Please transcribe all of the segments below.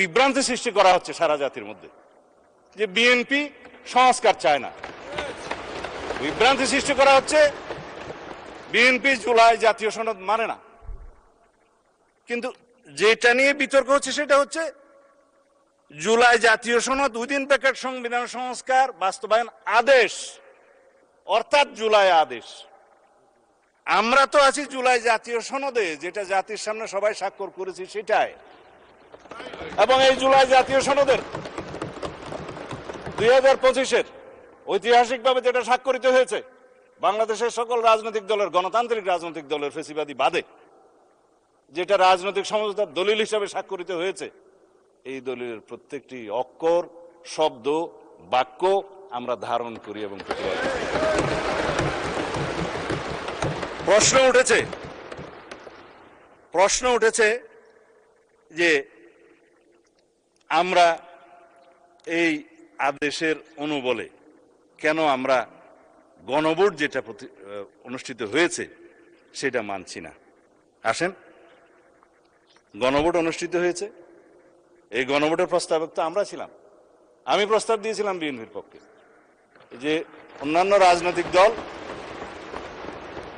বিভ্রান্তি সৃষ্টি করা হচ্ছে সারা জাতির মধ্যে যে বিএনপি সংস্কার চায় না। বিভ্রান্তি সৃষ্টি করা হচ্ছে বিএনপি জুলাই জাতীয় সনদ মানে না। কিন্তু যেটা নিয়ে বিতর্ক হচ্ছে সেটা হচ্ছে জুলাই জাতীয় সনদ উইদিন ব্র্যাকেট সংবিধান সংস্কার বাস্তবায়ন আদেশ, অর্থাৎ জুলাই আদেশ। আমরা তো আছি জুলাই জাতীয় সনদে, যেটা জাতির সামনে সবাই স্বাক্ষর করেছি সেটাই। এবং এই জুলাই জাতীয় সনদের 2025-এর ঐতিহাসিকভাবে যেটা স্বাক্ষরিত হয়েছে বাংলাদেশের সকল রাজনৈতিক দলের, গণতান্ত্রিক রাজনৈতিক দলের ফেসিবাদী বাদে, যেটা রাজনৈতিক সমঝোতার দলিল হিসাবে স্বাক্ষরিত হয়েছে, এই দলিলের প্রত্যেকটি অক্ষর, শব্দ, বাক্য আমরা ধারণ করি এবং প্রতিবাদ করি। প্রশ্ন উঠেছে যে আমরা এই আদেশের অনুবলে কেন আমরা গণভোট যেটা অনুষ্ঠিত হয়েছে সেটা মানছি না। আসেন, গণভোট অনুষ্ঠিত হয়েছে, এই গণভোটের প্রস্তাবক তো আমরা ছিলাম। আমি প্রস্তাব দিয়েছিলাম বিএনপির পক্ষে যে অন্যান্য রাজনৈতিক দল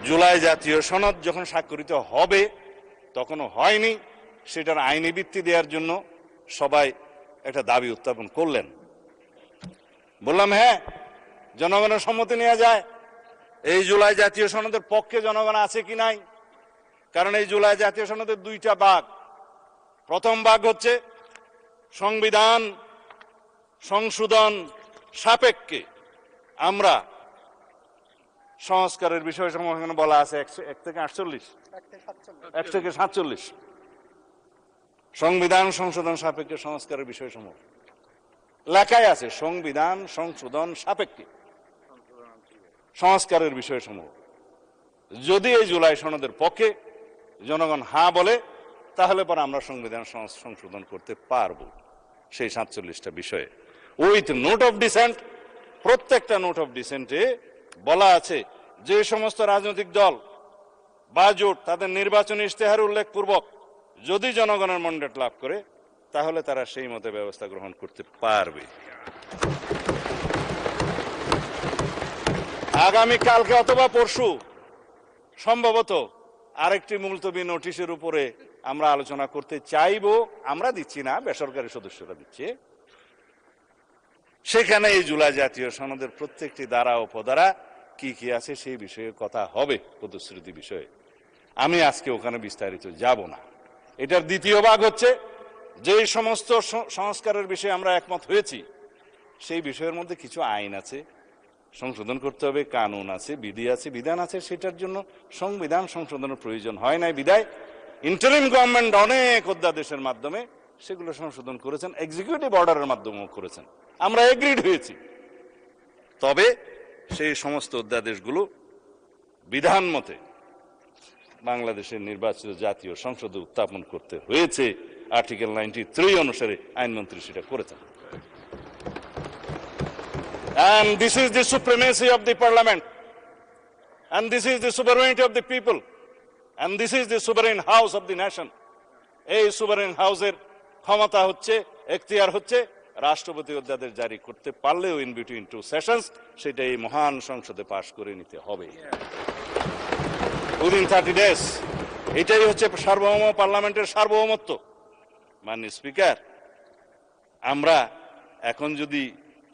জুলাই জাতীয় সনদ যখন স্বাক্ষরিত হবে, তখনও হয়নি, সেটার আইনি ভিত্তি দেওয়ার জন্য সবাই একটা দাবি উত্থাপন করলেন। বললাম হ্যাঁ, জনগণের সম্মতি নেওয়া যায়। এই জুলাই জাতীয় সনদের পক্ষে জনগণ আছে কি নাই? কারণ এই জুলাই জাতীয় সনদের দুইটা ভাগ। প্রথম ভাগ হচ্ছে সংবিধান সংশোধন সাপেক্ষে আমরা সংস্কারের বিষয় সমূহ এখানে বলা আছে 1 থেকে 47 সংবিধান সংশোধন সাপেক্ষে সংস্কারের বিষয় সমূহ লেখাই আছে। সংবিধান সংশোধন সাপেক্ষে সংস্কারের বিষয় সমূহ যদি এই জুলাই সনদের পক্ষে জনগণ হ্যাঁ বলে, তাহলে পরে আমরা সংবিধান সংশোধন করতে পারবো সেই 47টা বিষয়ে। উইথ নোট অফ ডিসেন্ট, প্রত্যেকটা নোট অফ ডিসেন্টে বলা আছে যে সমস্ত রাজনৈতিক দল বা জোট তাদের নির্বাচনী ইশতেহার উল্লেখ পূর্বক যদি জনগণের ম্যান্ডেট লাভ করে, তাহলে তারা সেই মতে ব্যবস্থা গ্রহণ করতে পারবে। আগামী কালকে অথবা পরশু সম্ভবত আরেকটি মুলতবি নোটিশের উপরে আমরা আলোচনা করতে চাইবো। আমরা দিচ্ছি না, বেসরকারি সদস্যরা দিচ্ছে। সেখানে এই জুলাই জাতীয় সনদের প্রত্যেকটি ধারা ও উপধারা কি কি আছে সেই বিষয়ে কথা হবে, প্রতিশ্রুতি বিষয়ে। আমি আজকে ওখানে বিস্তারিত যাব না। এটার দ্বিতীয় ভাগ হচ্ছে যে সমস্ত সংস্কারের বিষয়ে আমরা একমত হয়েছি সেই বিষয়ের মধ্যে কিছু আইন আছে, সংশোধন করতে হবে, কানুন আছে, বিধি আছে, বিধান আছে, সেটার জন্য সংবিধান সংশোধনের প্রয়োজন হয় নাই বিধায় ইন্টারিম গভর্নমেন্ট অনেক অধ্যাদেশের মাধ্যমে সেগুলো সংশোধন করেছেন, এক্সিকিউটিভ অর্ডারের মাধ্যমেও করেছেন। আমরা এগ্রিড হয়েছি। তবে সেই সমস্ত অধ্যাদেশগুলো বিধান মতে বাংলাদেশের নির্বাচিত জাতীয় সংসদে উত্থাপন করতে হয়েছে। আর্টিকেল 93 অনুসারে আইনমন্ত্রী সেটা করেছেন। And this is the supremacy of the parliament, and this is the sovereignty of the people, and this is the sovereign house of the nation. এই sovereign হাউসের ক্ষমতা হচ্ছে, এখতিয়ার হচ্ছে রাষ্ট্রপতি অধ্যাদেশ জারি করতে পারলেও ইন বিটুইন টু সেশনস সেটা এই মহান সংসদে পাশ করে নিতে হবে উইদিন 30 days। এটাই হচ্ছে সার্বভৌম পার্লামেন্টের সার্বভৌমত্ব। মাননীয় স্পিকার, আমরা এখন যদি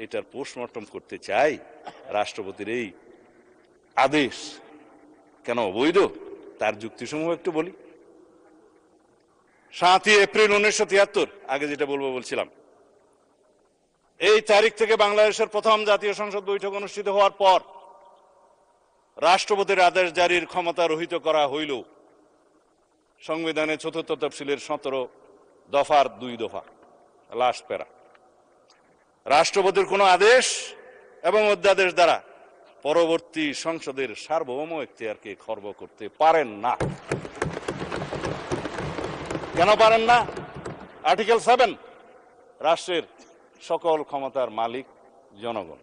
এটার পোস্টমর্টম করতে চাই, রাষ্ট্রপতির এই আদেশ কেন অবৈধ তার যুক্তিসমূহ একটু বলি। 7 এপ্রিল 1973, আগে যেটা বলছিলাম, এই তারিখ থেকে বাংলাদেশের প্রথম জাতীয় সংসদ বৈঠক অনুষ্ঠিত হওয়ার পর রাষ্ট্রপতির আদেশ জারির ক্ষমতা রহিত করা হইল সংবিধানের 4th তফসিলের 17 দফার 2 দফা, লাস্ট প্যারা। রাষ্ট্রপতির কোন আদেশ এবং অধ্যাদেশ দ্বারা পরবর্তী সংসদের সার্বভৌম এখতিয়ারকে খর্ব করতে পারেন না। কেন পারেন না? আর্টিকেল 7, রাষ্ট্রের সকল ক্ষমতার মালিক জনগণ,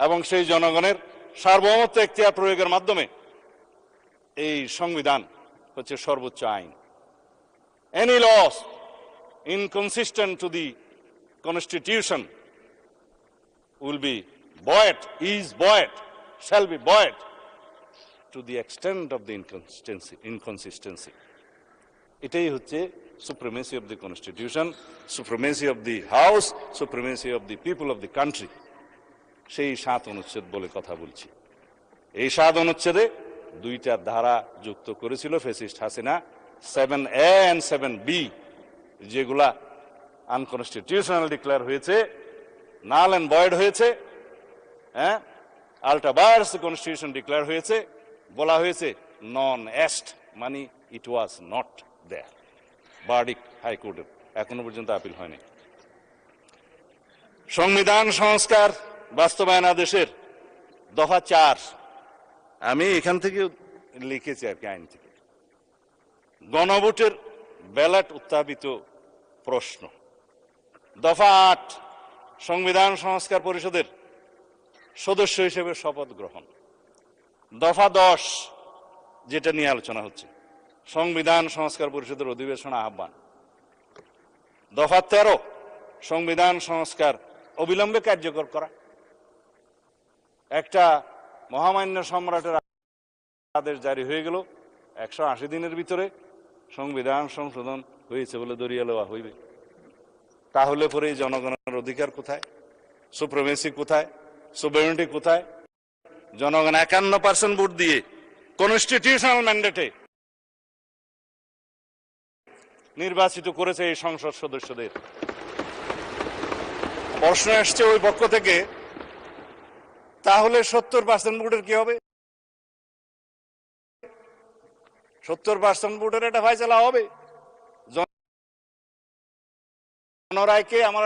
এবং সেই জনগণের সার্বভৌমত্ব এখতিয়ার প্রয়োগের মাধ্যমে এই সংবিধান হচ্ছে সর্বোচ্চ আইন। Any laws inconsistent to the constitution will be buoyed, is buoyed, shall be buoyed to the extent of the inconsistency. এটাই হচ্ছে supremacy of the constitution, supremacy of the house, supremacy of the people of the country. সেই 7 অনুচ্ছেদ বলে কথা বলছি। এই 7 অনুচ্ছেদে 2টা ধারা যুক্ত করেছিল fascist Hasina, 7A and 7B, যেগুলা আনকনস্টিটিউশনাল ডিক্লেয়ার হয়েছে, নাল এন্ড ভয়েড হয়েছে, হ্যাঁ, আল্টা ভায়ারস কনস্টিটিউশন ডিক্লেয়ার হয়েছে, বলা হয়েছে নন এস্ট, মানে ইট ওয়াজ নট দেয়ার। ভার্ডিক্ট হাইকোর্টের এখনো পর্যন্ত আপিল হয়নি। সংবিধান সংস্কার বাস্তবায়ন আদেশের দফা 4, আমি এখান থেকে লিখেছি আর কি, আইন থেকে। গণভোটের ব্যালট উত্থাপিত প্রশ্ন। দফা 8, সংবিধান সংস্কার পরিষদের সদস্য হিসেবে শপথ গ্রহণ। দফা 10, যেটা নিয়ে আলোচনা হচ্ছে, সংবিধান সংস্কার পরিষদের অধিবেশন আহ্বান। দফা 13, সংবিধান সংস্কার অবিলম্বে কার্যকর করা। একটা মহামান্য সম্রাটের আদেশ জারি হয়ে গেল, 180 দিনের ভিতরে সংবিধান সংশোধন হয়েছে বলে দরিয়া লওয়া হইবে। তাহলে পরে জনগণের অধিকার কোথায়? সুপ্রিমেসি কোথায়? সুভেরেনিটি কোথায়? জনগণ 51% ভোট দিয়ে কনস্টিটিউশনাল ম্যান্ডেটে নির্বাচিত করেছে এই সংসদ সদস্যদের। প্রশ্ন আসছে ওই পক্ষ থেকে, তাহলে 70% ভোটের কি হবে? 70% ভোটের একটা ফাইসলা হবে। জনরায়কে আমার